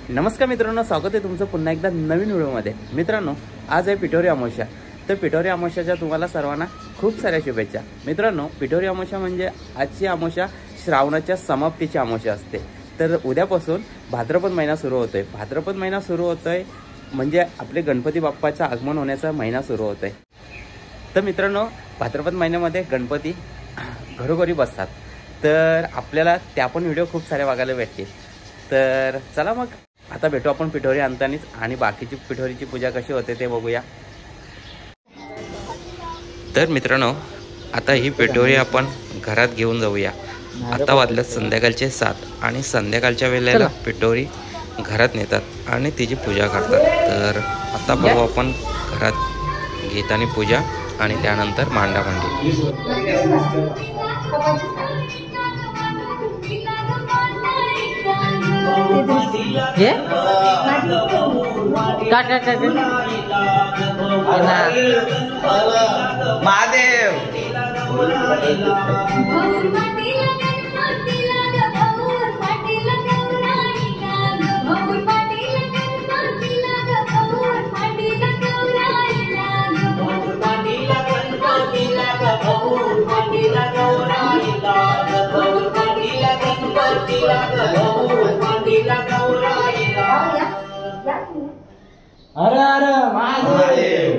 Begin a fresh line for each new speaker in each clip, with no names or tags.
नमस्कार मित्रांनो, स्वागत आहे तुमचं पुन्हा एकदा नवीन व्हिडिओमध्ये। मित्रांनो, आज आहे पिठोरी अमावस्या। तर पिठोरी अमावस्याच्या तुम्हाला सर्वांना खूप साऱ्या शुभेच्छा। मित्रांनो, पिठोरी अमावस्या म्हणजे आजची अमावस्या श्रावणाच्या समाप्तीची अमावस्या असते। तर उद्यापासून भाद्रपद महिना सुरू होतोय। भाद्रपद महिना सुरू होतोय म्हणजे आपले गणपती बाप्पाचं आगमन होण्याचा महिना सुरू होतोय। तर मित्रांनो, भाद्रपद महिन्यामध्ये गणपती घरोघरी बसतात। तर आपल्याला त्या पण व्हिडिओ खूप सारे बघायला भेटतील। तर चला मग आता भेटू आपण पिठोरी आणतानीच आणि बाकीची पिठोरीची पूजा कशी होते ते बघूया। तर मित्रांनो, आता ही पिठोरी आपण घरात घेऊन जाऊया। आता वाजले संध्याकाळचे 7 आणि संध्याकाळच्या वेळेला पिठोरी घरात नेतात आणि तिची पूजा करतात। तर आता बघू आपण घरात घेताना पूजा आणि त्यानंतर मांडामांडी।
ये महादेव हर हर Mahadev.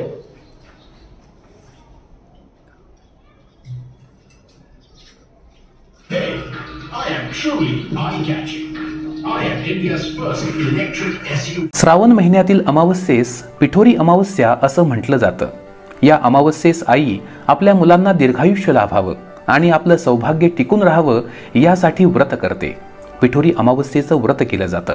Hey, I am truly eye-catching. I am India's first electric SUV.
Shravan महिन्यातील अमावस्येस पिठोरी अमावस्या असं म्हटलं जातं। या अमावस्येस आई आपल्या मुलांना दीर्घायुष्य लाभावं आणि आपलं सौभाग्य टिकून राहावं यासाठी व्रत करते। पिठोरी अमावस्येचं व्रत केलं जातं।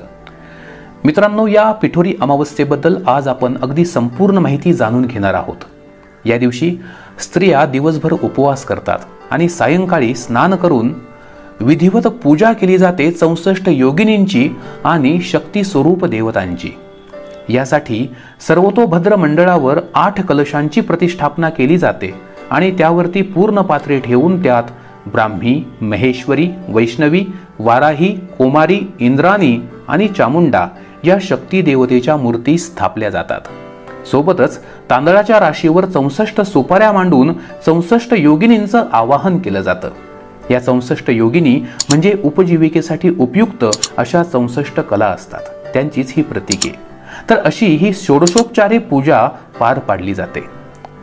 मित्रांनो, या पिठोरी अमावस्येबद्दल आज आपण अगदी संपूर्ण माहिती जाणून घेणार आहोत। या दिवशी स्त्रिया दिवसभर उपवास करतात आणि सायंकाळी स्नान करून विधिवत पूजा केली जाते 64 योगिनींची आणि शक्ती स्वरूप देवतांची। यासाठी सर्वतोभद्र मंडळावर 8 कलशांची प्रतिष्ठापना केली जाते आणि त्यावरती पूर्ण पात्रे ठेवून त्यात ब्राह्मी, महेश्वरी, वैष्णवी, वाराही, कोमारी, इंद्राणी आणि चामुंडा या शक्ती देवतेच्या मूर्ती स्थापल्या जातात। सोबतच तांदळाच्या राशीवर 64 सुपाऱ्या मांडून 64 योगिनींचं आवाहन केलं जातं। या 64 योगिनी म्हणजे उपजीविकेसाठी उपयुक्त अशा 64 कला असतात, त्यांचीच ही प्रतीके। तर अशी ही षोडशोपचारे पूजा पार पाडली जाते।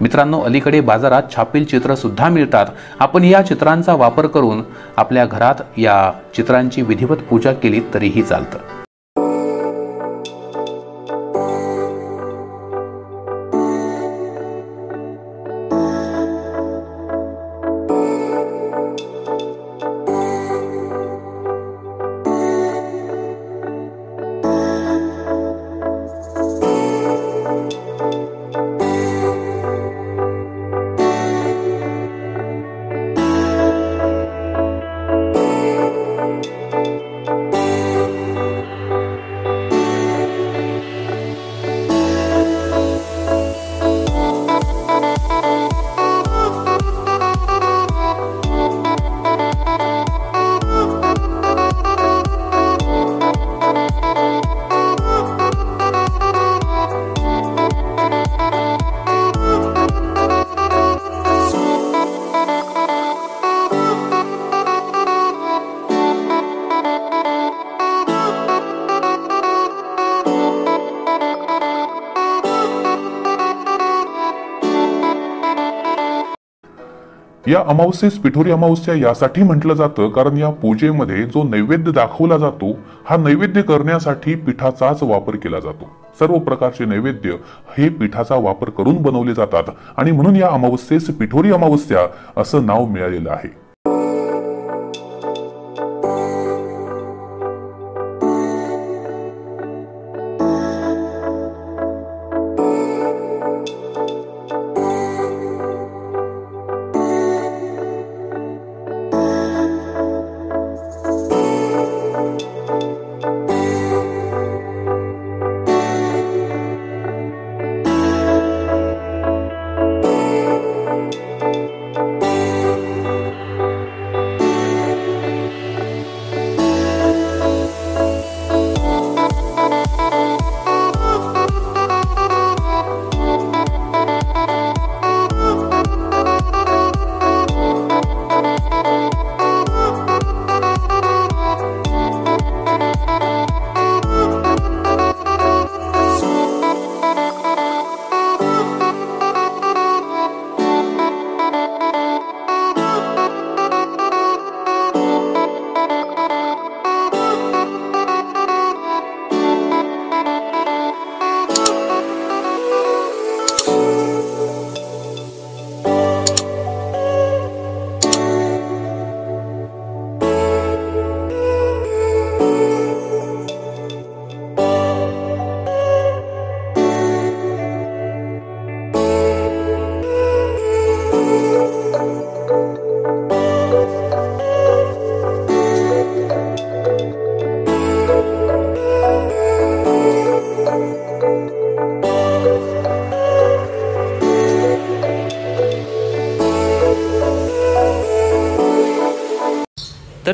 मित्रांनो, अलीकडे बाजारात छापील चित्र सुद्धा मिळतात। आपण या चित्रांचा वापर करून आपल्या घरात या चित्रांची विधिवत पूजा केली तरीही चालतं।
या अमावस्येस पिठोरी अमावस्या यासाठी म्हटलं जातं कारण या पूजेमध्ये जो नैवेद्य दाखवला जातो हा नैवेद्य करण्यासाठी पिठाचाच वापर केला जातो। सर्व प्रकारचे नैवेद्य हे पिठाचा वापर करून बनवले जातात आणि म्हणून या अमावस्येस पिठोरी अमावस्या असं नाव मिळालेलं आहे।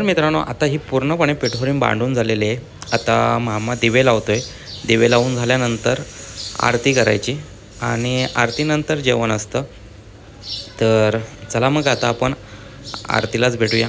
तर मित्रांनो आता ही पूर्णपणे पिठोरी बांधून झालेली आहे. आता मामा दिवे लावतोय. दिवे लावून झाल्यानंतर आरती करायची आणि आरतीनंतर जेवण असतं. तर चला मग आता आपण आरतीलाच भेटूया.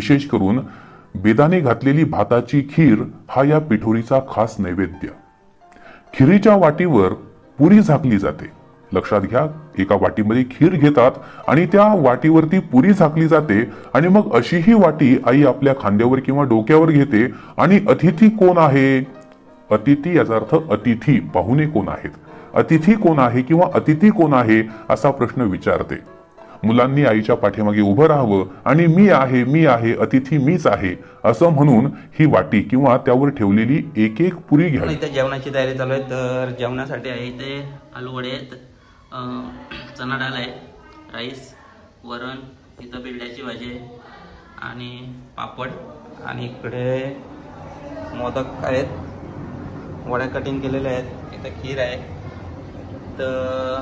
विशेष करून बेदाणे घातलेली भाताची खीर हा या पिठोरीचा खास नैवेद्य. खिरीच्या वाटीवर पुरी झाकली जाते. लक्षात घ्या, एका वाटीमध्ये खीर घेतात आणि त्या वाटीवरती पुरी झाकली जाते आणि मग अशी ही वाटी आई आपल्या खांद्यावर किंवा डोक्यावर घेते आणि अतिथी कोण आहे, अतिथी याचा अर्थ अतिथी, पाहुणे कोण आहेत, अतिथी कोण आहे किंवा अतिथी कोण आहे असा प्रश्न विचारते. मुलांनी आईच्या पाठीमागे उभं राहावं आणि मी आहे, अतिथी मीच आहे असं म्हणून ही वाटी किंवा त्यावर ठेवलेली एक एक पुरी घ्यावी.
इथे जेवणाची तयारी चालू आहे. तर जेवणासाठी आहे इथे आलू वडे आहेत, चना डाळ आहे, राईस, वरण, इथं बिरड्याची भाजी आहे आणि पापड आणि इकडे मोदक आहेत, वड्या कटिंग केलेल्या आहेत, इथं खीर आहे. तर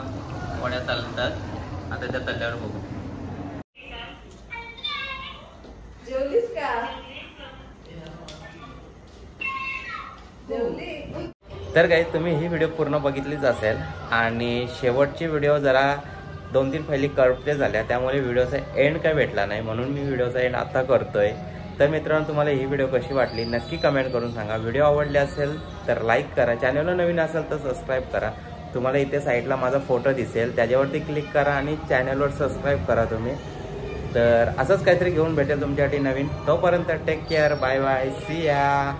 वड्या चालतात, आता त्या तल्यावर बघू.
जेवलीस का? जेवली?
तर काही तुम्ही ही व्हिडिओ पूर्ण बघितलीच असेल आणि शेवटची व्हिडिओ जरा 2-3 फायली करपटे झाल्या, त्यामुळे व्हिडिओचा एंड काय भेटला नाही, म्हणून मी व्हिडिओचा एंड आता करतोय. तर मित्रांनो, तुम्हाला ही व्हिडिओ कशी वाटली नक्की कमेंट करून सांगा. व्हिडिओ आवडली असेल तर लाईक करा, चॅनलला नवीन असेल तर सबस्क्राईब करा. तुम्हाला इथे साईडला माझा फोटो दिसेल, त्याच्यावरती क्लिक करा आणि चॅनलवर सबस्क्राईब करा तुम्ही. तर असंच काहीतरी घेऊन भेटेल तुमच्यासाठी नवीन. तोपर्यंत take care, bye bye, see या.